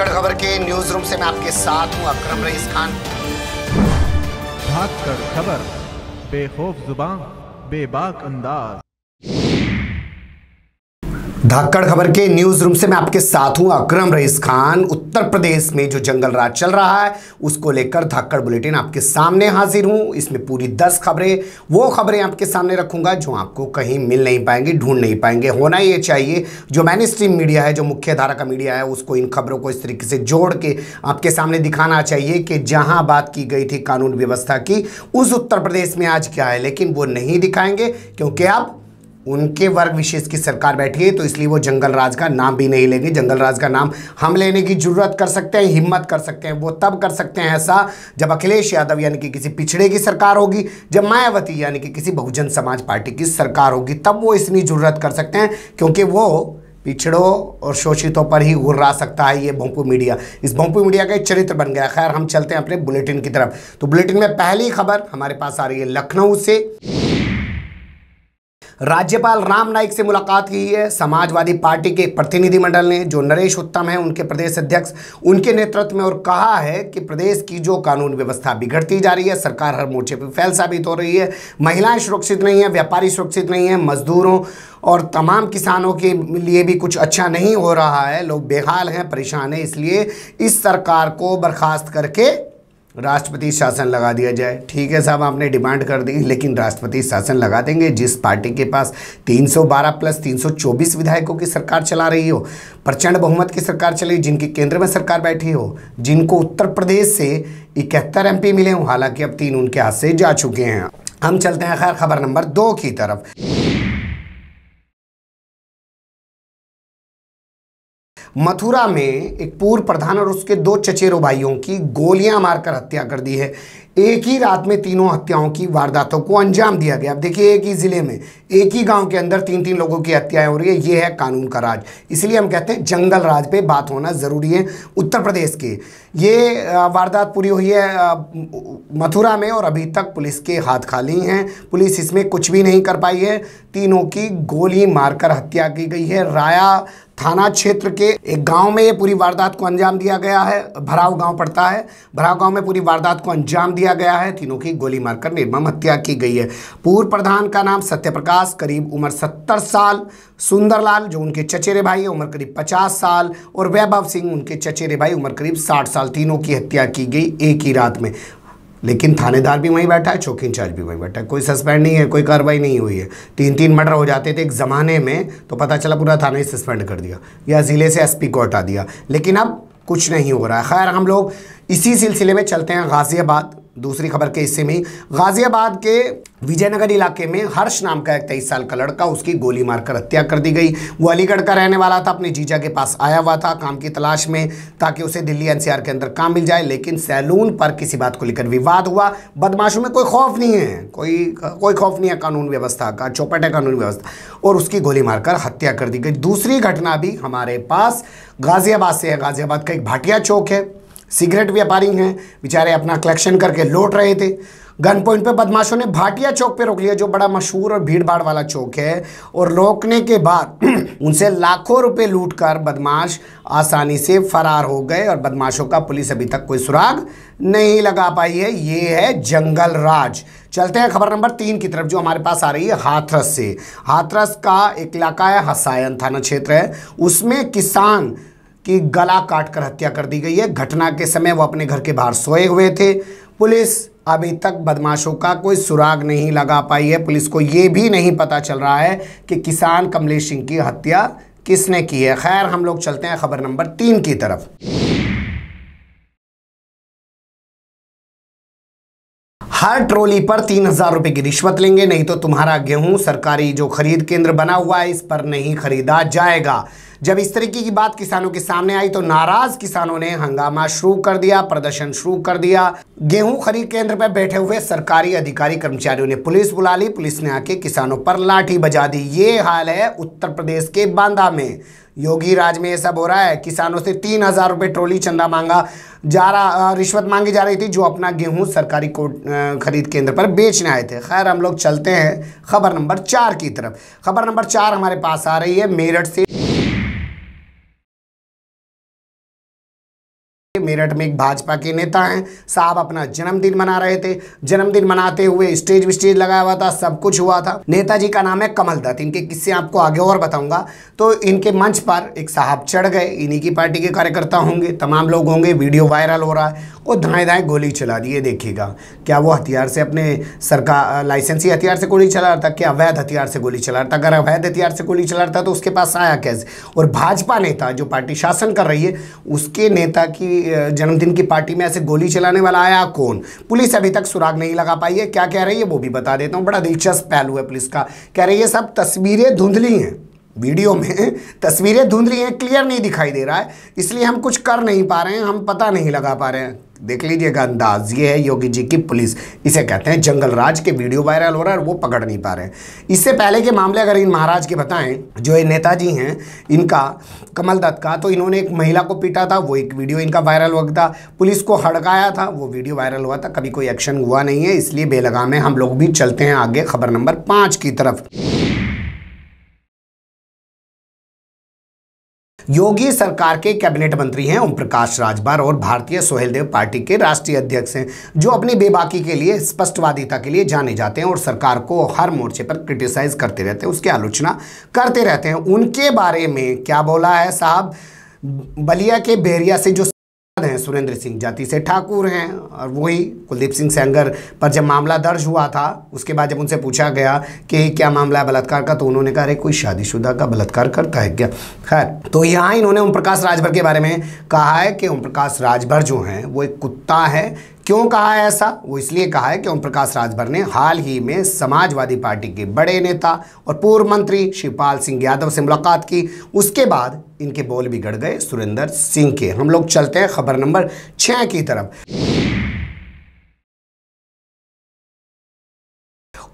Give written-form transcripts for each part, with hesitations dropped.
धाकड़ खबर के news room से मैं आपके साथ हूं अकरम रईस खान। धाकड़ खबर, बेखौफ जुबान, बेबाक अंदाज। धाकड़ खबर के न्यूज रूम से मैं आपके साथ हूं अकरम रईस खान। उत्तर प्रदेश में जो जंगल राज चल रहा है उसको लेकर धाकड़ बुलेटिन आपके सामने हाजिर हूं। इसमें पूरी 10 खबरें, वो खबरें आपके सामने रखूंगा जो आपको कहीं मिल नहीं पाएंगी, ढूंढ नहीं पाएंगे। होना ये चाहिए, जो मेन स्ट्रीम मीडिया है, जो मुख्य धारा का मीडिया है, उसको इन खबरों को इस तरीके से जोड़ के आपके सामने दिखाना चाहिए कि जहां बात की गई थी कानून व्यवस्था की, उस उत्तर प्रदेश में आज क्या है। लेकिन वो नहीं दिखाएंगे क्योंकि अब उनके वर्ग विशेष की सरकार बैठी है, तो इसलिए वो जंगल राज का नाम भी नहीं लेंगे। जंगल राज का नाम हम लेने की जरूरत कर सकते हैं, हिम्मत कर सकते हैं, वो तब कर सकते हैं ऐसा जब अखिलेश यादव यानी कि किसी पिछड़े की सरकार होगी, जब मायावती यानी कि किसी बहुजन समाज पार्टी की सरकार होगी, तब वो इतनी जरूरत कर सकते हैं क्योंकि वो पिछड़ों और शोषितों पर ही उर्रा सकता है ये भोंपू मीडिया। इस भोंपू मीडिया का एक चरित्र बन गया। खैर, हम चलते हैं अपने बुलेटिन की तरफ। तो बुलेटिन में पहली खबर हमारे पास आ रही है लखनऊ से। राज्यपाल राम नाईक से मुलाकात की है समाजवादी पार्टी के एक प्रतिनिधिमंडल ने, जो नरेश उत्तम हैं उनके प्रदेश अध्यक्ष, उनके नेतृत्व में, और कहा है कि प्रदेश की जो कानून व्यवस्था बिगड़ती जा रही है, सरकार हर मोर्चे पर फेल साबित हो रही है, महिलाएं सुरक्षित नहीं है, व्यापारी सुरक्षित नहीं है, मजदूरों और तमाम किसानों के लिए भी कुछ अच्छा नहीं हो रहा है, लोग बेहाल हैं, परेशान हैं। इसलिए इस सरकार को बर्खास्त करके राष्ट्रपति शासन लगा दिया जाए। ठीक है साहब, आपने डिमांड कर दी, लेकिन राष्ट्रपति शासन लगा देंगे जिस पार्टी के पास 312 प्लस 324 विधायकों की सरकार चला रही हो, प्रचंड बहुमत की सरकार चली, जिनकी केंद्र में सरकार बैठी हो, जिनको उत्तर प्रदेश से 71 MP मिले हों। हालांकि अब 3 उनके हाथ से जा चुके हैं। हम चलते हैं खैर खबर नंबर 2 की तरफ। मथुरा में एक पूर्व प्रधान और उसके 2 चचेरों भाइयों की गोलियां मारकर हत्या कर दी है। एक ही रात में तीनों हत्याओं की वारदातों को अंजाम दिया गया। अब देखिए, एक ही जिले में, एक ही गांव के अंदर 3-3 लोगों की हत्याएं हो रही है। ये है कानून का राज। इसलिए हम कहते हैं जंगल राज पे बात होना ज़रूरी है उत्तर प्रदेश के। ये वारदात पूरी हुई है मथुरा में और अभी तक पुलिस के हाथ खाली हैं। पुलिस इसमें कुछ भी नहीं कर पाई है। तीनों की गोली मारकर हत्या की गई है। राया थाना क्षेत्र के एक गांव में ये पूरी वारदात को अंजाम दिया गया है। भराव गांव पड़ता है। भराव गांव में पूरी वारदात को अंजाम दिया गया है। तीनों की गोली मारकर निर्मम हत्या की गई है। पूर्व प्रधान का नाम सत्यप्रकाश, करीब उम्र 70 साल, सुंदरलाल जो उनके चचेरे भाई है उम्र करीब 50 साल, और वैभव सिंह उनके चचेरे भाई उम्र करीब 60 साल। तीनों की हत्या की गई एक ही रात में। लेकिन थानेदार भी वहीं बैठा है, चौकी इंचार्ज भी वहीं बैठा है, कोई सस्पेंड नहीं है, कोई कार्रवाई नहीं हुई है। 3-3 मर्डर हो जाते थे एक ज़माने में तो पता चला पूरा थाना ही सस्पेंड कर दिया या ज़िले से SP को हटा दिया, लेकिन अब कुछ नहीं हो रहा है। खैर, हम लोग इसी सिलसिले में चलते हैं गाज़ियाबाद। दूसरी खबर के हिस्से में गाज़ियाबाद के विजयनगर इलाके में हर्ष नाम का एक 23 साल का लड़का, उसकी गोली मारकर हत्या कर दी गई। वो अलीगढ़ का रहने वाला था, अपने जीजा के पास आया हुआ था काम की तलाश में, ताकि उसे दिल्ली NCR के अंदर काम मिल जाए। लेकिन सैलून पर किसी बात को लेकर विवाद हुआ। बदमाशों में कोई खौफ नहीं है, कोई खौफ नहीं है कानून व्यवस्था का, चौपट है कानून व्यवस्था, और उसकी गोली मारकर हत्या कर दी गई। दूसरी घटना भी हमारे पास गाज़ियाबाद से है। गाज़ियाबाद का एक भाटिया चौक है। सिगरेट व्यापारी हैं, बेचारे अपना कलेक्शन करके लौट रहे थे। गन पॉइंट पे बदमाशों ने भाटिया चौक पे रोक लिया, जो बड़ा मशहूर और भीड़ भाड़ वाला चौक है, और रोकने के बाद उनसे लाखों रुपए लूटकर बदमाश आसानी से फरार हो गए और बदमाशों का पुलिस अभी तक कोई सुराग नहीं लगा पाई है। ये है जंगल राज। चलते हैं खबर नंबर 3 की तरफ, जो हमारे पास आ रही है हाथरस से। हाथरस का एक इलाका है, हसायन थाना क्षेत्र है, उसमें किसान की गला काटकर हत्या कर दी गई है। घटना के समय वो अपने घर के बाहर सोए हुए थे। पुलिस अभी तक बदमाशों का कोई सुराग नहीं लगा पाई है। पुलिस को ये भी नहीं पता चल रहा है कि किसान कमलेश सिंह की हत्या किसने की है। खैर, हम लोग चलते हैं खबर नंबर 3 की तरफ। हर ट्रॉली पर 3000 रुपए की रिश्वत लेंगे, नहीं तो तुम्हारा गेहूं सरकारी जो खरीद केंद्र बना हुआ है इस पर नहीं खरीदा जाएगा। जब इस तरीके की बात किसानों के सामने आई तो नाराज किसानों ने हंगामा शुरू कर दिया, प्रदर्शन शुरू कर दिया। गेहूं खरीद केंद्र पर बैठे हुए सरकारी अधिकारी कर्मचारियों ने पुलिस बुला ली। पुलिस ने आके किसानों पर लाठी बजा दी। ये हाल है उत्तर प्रदेश के बांदा में। योगी राज में ये सब हो रहा है। किसानों से 3000 रुपये ट्रॉली चंदा मांगा जा रहा, रिश्वत मांगी जा रही थी, जो अपना गेहूं सरकारी खरीद केंद्र पर बेचने आए थे। खैर, हम लोग चलते हैं खबर नंबर 4 की तरफ। खबर नंबर 4 हमारे पास आ रही है मेरठ से। मेरठ में एक भाजपा के नेता हैं साहब, अपना जन्मदिन मना रहे थे। जन्मदिन मनाते हुए स्टेज लगाया हुआ था, सब कुछ हुआ था। नेताजी का नाम है कमल दत्त। इनके किस्से आपको आगे और बताऊंगा। तो इनके मंच पर एक साहब चढ़ गए, इन्हीं की पार्टी के कार्यकर्ता होंगे, तमाम लोग होंगे। वीडियो वायरल हो रहा है और दाएं दाएं गोली चला दी है। देखिएगा, क्या वो हथियार से, अपने सरकार लाइसेंसी हथियार से गोली चला रहा था, क्या अवैध हथियार से गोली चला रहा था? अगर अवैध हथियार से गोली चला रहा था तो उसके पास आया कैसे? और भाजपा नेता जो पार्टी शासन कर रही है, उसके नेता की जन्मदिन की पार्टी में ऐसे गोली चलाने वाला आया कौन? पुलिस अभी तक सुराग नहीं लगा पाई है। क्या कह रही है वो भी बता देता हूँ। बड़ा दिलचस्प पहलू है पुलिस का। कह रही है सब तस्वीरें धुंधली हैं, वीडियो में तस्वीरें धुंधली हैं, क्लियर नहीं दिखाई दे रहा है, इसलिए हम कुछ कर नहीं पा रहे हैं, हम पता नहीं लगा पा रहे हैं। देख लीजिएगा अंदाज, ये है योगी जी की पुलिस। इसे कहते हैं जंगल राज। के वीडियो वायरल हो रहा है और वो पकड़ नहीं पा रहे हैं। इससे पहले के मामले अगर इन महाराज के बताएं, जो ये नेताजी हैं इनका, कमल दत्त का, तो इन्होंने एक महिला को पीटा था, वो एक वीडियो इनका वायरल हुआ था। पुलिस को हड़काया था, वो वीडियो वायरल हुआ था। कभी कोई एक्शन हुआ नहीं है, इसलिए बेलगाम है। हम लोग भी चलते हैं आगे खबर नंबर 5 की तरफ। योगी सरकार के कैबिनेट मंत्री हैं ओम प्रकाश राजभर और भारतीय सोहेलदेव पार्टी के राष्ट्रीय अध्यक्ष हैं, जो अपनी बेबाकी के लिए, स्पष्टवादिता के लिए जाने जाते हैं और सरकार को हर मोर्चे पर क्रिटिसाइज करते रहते हैं, उसकी आलोचना करते रहते हैं। उनके बारे में क्या बोला है साहब? बलिया के बेरिया से जो हैं सुरेंद्र सिंह, जाति से ठाकुर हैं, और वही कुलदीप सिंह सेंगर पर जब मामला दर्ज हुआ था, उसके बाद जब उनसे पूछा गया कि क्या मामला है बलात्कार का, तो उन्होंने कहा अरे कोई शादीशुदा का बलात्कार करता है क्या? खैर, तो यहाँ इन्होंने ओम प्रकाश राजभर के बारे में कहा है कि ओम प्रकाश राजभर जो हैं वो एक कुत्ता है। क्यों कहा है ऐसा? वो इसलिए कहा है कि ओम प्रकाश राजभर ने हाल ही में समाजवादी पार्टी के बड़े नेता और पूर्व मंत्री शिवपाल सिंह यादव से मुलाकात की। उसके बाद इनके बोल बिगड़ गए सुरेंद्र सिंह के। हम लोग चलते हैं खबर नंबर 6 की तरफ।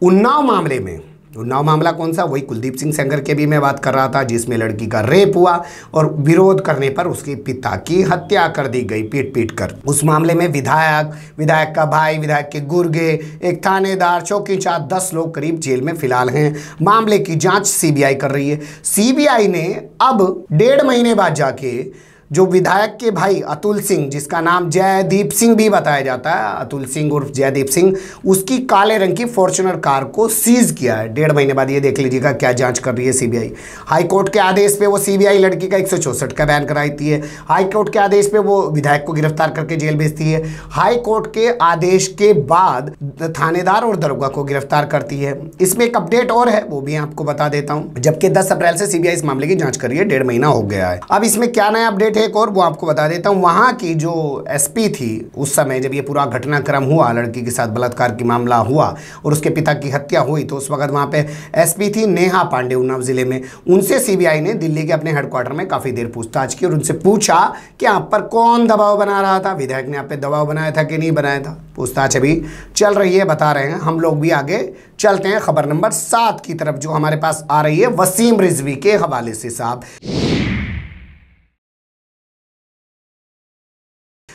उन्नाव मामले में, उन्नाव मामला कौन सा? वही कुलदीप सिंह सेंगर के भी मैं बात कर रहा था, जिसमें लड़की का रेप हुआ और विरोध करने पर उसके पिता की हत्या कर दी गई पीट पीट कर। उस मामले में विधायक का भाई, विधायक के गुर्गे, एक थानेदार, चौकी इंचार्ज, 10 लोग करीब जेल में फिलहाल हैं। मामले की जांच सीबीआई कर रही है। सीबीआई ने अब 1.5 महीने बाद जाके जो विधायक के भाई अतुल सिंह, जिसका नाम जयदीप सिंह भी बताया जाता है, अतुल सिंह उर्फ जयदीप सिंह, उसकी काले रंग की फॉर्च्यूनर कार को सीज किया है 1.5 महीने बाद। ये देख लीजिएगा क्या जांच कर रही है सीबीआई। हाईकोर्ट के आदेश पे वो सीबीआई लड़की का 164 का बयान कराती है। हाईकोर्ट के आदेश पे वो विधायक को गिरफ्तार करके जेल भेजती है। हाईकोर्ट के आदेश के बाद थानेदार और दरोगा को गिरफ्तार करती है। इसमें एक अपडेट और है, वो भी आपको बता देता हूँ। जबकि 10 अप्रैल से सीबीआई इस मामले की जांच कर रही है, 1.5 महीना हो गया है। अब इसमें क्या नया अपडेट एक और वो आपको बता देता हूं। वहां की जो एसपी थी उस समय जब ये पूरा घटनाक्रम हुआ, लड़की के साथ बलात्कार की मामला हुआ और उसके पिता की हत्या हुई, तो उस वक्त वहां पे एसपी थी नेहा पांडे, उन्नाव जिले में। उनसे सीबीआई ने दिल्ली के अपने हेडक्वार्टर में काफी देर पूछताछ की और उनसे पूछा कि आप पर कौन दबाव बना रहा था, विधायक ने आप पे दबाव बनाया था कि नहीं बनाया था। पूछताछ अभी चल रही है, बता रहे हैं। हम लोग भी आगे चलते हैं खबर नंबर 7 की तरफ, जो हमारे पास आ रही है वसीम रिजवी के हवाले से। साहब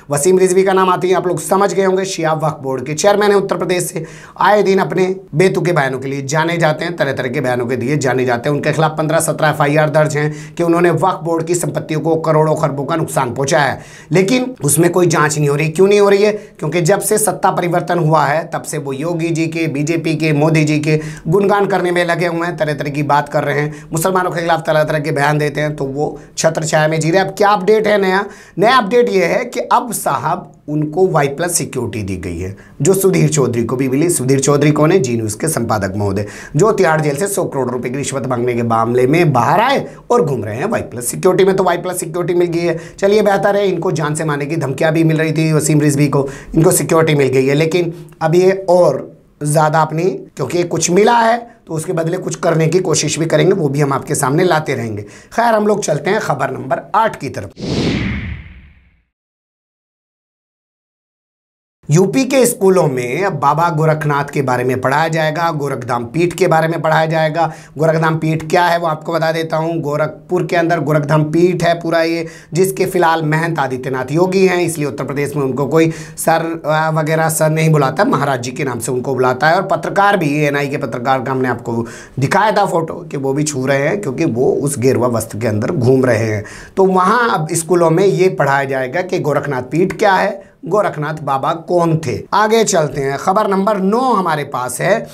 वसीम रिजवी का नाम आते ही आप लोग समझ गए होंगे, शिया वक्फ बोर्ड के चेयरमैन है उत्तर प्रदेश से। आए दिन अपने बेतुके बयानों के लिए जाने जाते हैं, तरह तरह के बयानों के दिए जाने जाते हैं। उनके खिलाफ 15-17 एफआईआर दर्ज हैं कि उन्होंने वक्फ बोर्ड की संपत्तियों को करोड़ों खरबों का नुकसान पहुंचाया है, लेकिन उसमें कोई जांच नहीं हो रही। क्यों नहीं हो रही है? क्योंकि जब से सत्ता परिवर्तन हुआ है तब से वो योगी जी के, बीजेपी के, मोदी जी के गुणगान करने में लगे हुए हैं, तरह तरह की बात कर रहे हैं, मुसलमानों के खिलाफ तरह तरह के बयान देते हैं, तो वो छत्र छाया में जी रहे। अब क्या अपडेट है? नया अपडेट ये है कि अब साहब उनको Y+ सिक्योरिटी दी गई है, जो सुधीर चौधरी को भी मिली। सुधीर चौधरी कौन है? जी न्यूज़ के संपादक महोदय, जो तिहाड़ जेल से 100 करोड़ रुपए की रिश्वत मांगने के मामले में बाहर आए और घूम रहे हैं Y+ सिक्योरिटी में। तो Y+ सिक्योरिटी मिल गई है, चलिए बेहतर है। इनको जान से मारने की धमकियां भी मिल रही थी वसीम रिजवी को, इनको सिक्योरिटी मिल गई है। लेकिन अब ये और ज़्यादा अपनी, क्योंकि कुछ मिला है तो उसके बदले कुछ करने की कोशिश भी करेंगे, वो भी हम आपके सामने लाते रहेंगे। खैर, हम लोग चलते हैं खबर नंबर 8 की तरफ। यूपी के स्कूलों में अब बाबा गोरखनाथ के बारे में पढ़ाया जाएगा, गोरखधाम पीठ के बारे में पढ़ाया जाएगा। गोरखधाम पीठ क्या है वो आपको बता देता हूँ। गोरखपुर के अंदर गोरखधाम पीठ है पूरा ये, जिसके फिलहाल महंत आदित्यनाथ योगी हैं, इसलिए उत्तर प्रदेश में उनको कोई सर वगैरह सर नहीं बुलाता, महाराज जी के नाम से उनको बुलाता है। और पत्रकार भी, एएनआई के पत्रकार का हमने आपको दिखाया था फोटो कि वो भी छू रहे हैं क्योंकि वो उस गेरुआ वस्त्र के अंदर घूम रहे हैं। तो वहाँ अब स्कूलों में ये पढ़ाया जाएगा कि गोरखनाथ पीठ क्या है, गोरखनाथ बाबा कौन थे। आगे चलते हैं, खबर नंबर 9 हमारे पास है।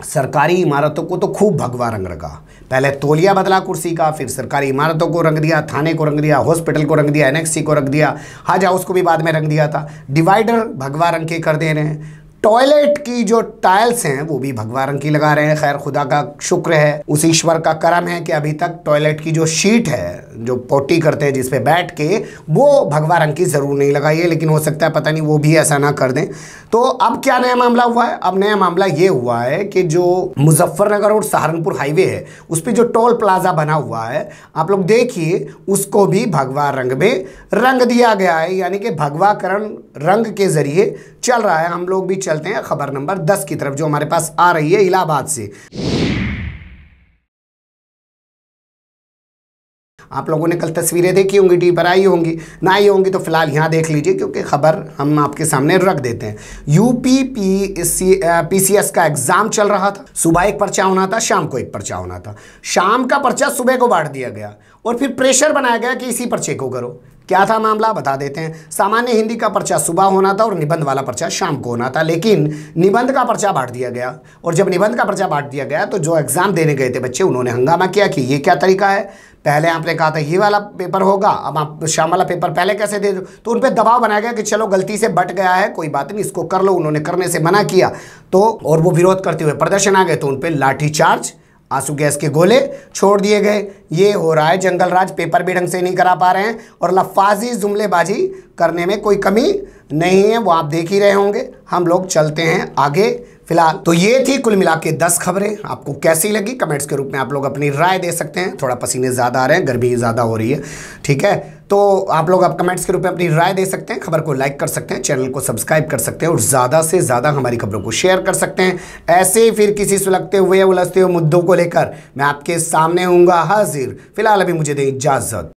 सरकारी इमारतों को तो खूब भगवा रंग रखा। पहले तौलिया बदला कुर्सी का, फिर सरकारी इमारतों को रंग दिया, थाने को रंग दिया, हॉस्पिटल को रंग दिया, एनेक्सी को रंग दिया, हज हाउस को भी बाद में रंग दिया था। डिवाइडर भगवा रंग के कर दे रहे हैं। टॉयलेट की जो टाइल्स हैं वो भी भगवा रंग की लगा रहे हैं। खैर खुदा का शुक्र है, उस ईश्वर का करम है कि अभी तक टॉयलेट की जो शीट है, जो पोटी करते हैं जिस पे बैठ के, वो भगवा रंग की ज़रूर नहीं लगाई है, लेकिन हो सकता है पता नहीं वो भी ऐसा ना कर दें। तो अब क्या नया मामला हुआ है? अब नया मामला ये हुआ है कि जो मुजफ्फरनगर और सहारनपुर हाईवे है उस पर जो टोल प्लाजा बना हुआ है, आप लोग देखिए, उसको भी भगवा रंग में रंग दिया गया है, यानी कि भगवाकरण रंग के जरिए चल रहा है। हम लोग भी चलते हैं खबर नंबर 10 की तरफ जो हमारे पास आ रही है इलाहाबाद से। आप लोगों ने कल तस्वीरें देखी होंगी, टीवी पर आई होंगी, ना आई होंगी तो फिलहाल यहाँ देख लीजिए क्योंकि खबर हम आपके सामने रख देते हैं। यूपी पीसीएस का एग्जाम चल रहा था। सुबह एक पर्चा होना था, शाम को एक पर्चा होना था। शाम का पर्चा सुबह को बांट दिया गया और फिर प्रेशर बनाया गया कि इसी पर्चे को करो। क्या था मामला बता देते हैं। सामान्य हिंदी का पर्चा सुबह होना था और निबंध वाला पर्चा शाम को होना था, लेकिन निबंध का पर्चा बांट दिया गया। और जब निबंध का पर्चा बांट दिया गया तो जो एग्जाम देने गए थे बच्चे, उन्होंने हंगामा किया कि ये क्या तरीका है, पहले आपने कहा था ये वाला पेपर होगा, अब आप शाम वाला पेपर पहले कैसे दे दो। तो उन पर दबाव बनाया गया कि चलो गलती से बट गया है, कोई बात नहीं, इसको कर लो। उन्होंने करने से मना किया तो और वो विरोध करते हुए प्रदर्शन आ गए तो उन पर लाठीचार्ज, आंसू गैस के गोले छोड़ दिए गए। ये हो रहा है जंगल राज। पेपर भी ढंग से नहीं करा पा रहे हैं और लफाजी जुमलेबाजी करने में कोई कमी नहीं है, वो आप देख ही रहे होंगे। हम लोग चलते हैं आगे फिलहाल। तो ये थी कुल मिला के 10 खबरें। आपको कैसी लगी कमेंट्स के रूप में आप लोग अपनी राय दे सकते हैं। थोड़ा पसीने ज़्यादा आ रहे हैं, गर्मी ज़्यादा हो रही है, ठीक है। तो आप लोग अब कमेंट्स के रूप में अपनी राय दे सकते हैं, खबर को लाइक कर सकते हैं, चैनल को सब्सक्राइब कर सकते हैं और ज़्यादा से ज़्यादा हमारी खबरों को शेयर कर सकते हैं। ऐसे ही फिर किसी सुलगते हुए उलझते हुए मुद्दों को लेकर मैं आपके सामने हूँगा हाजिर। फिलहाल अभी मुझे दें इजाज़त।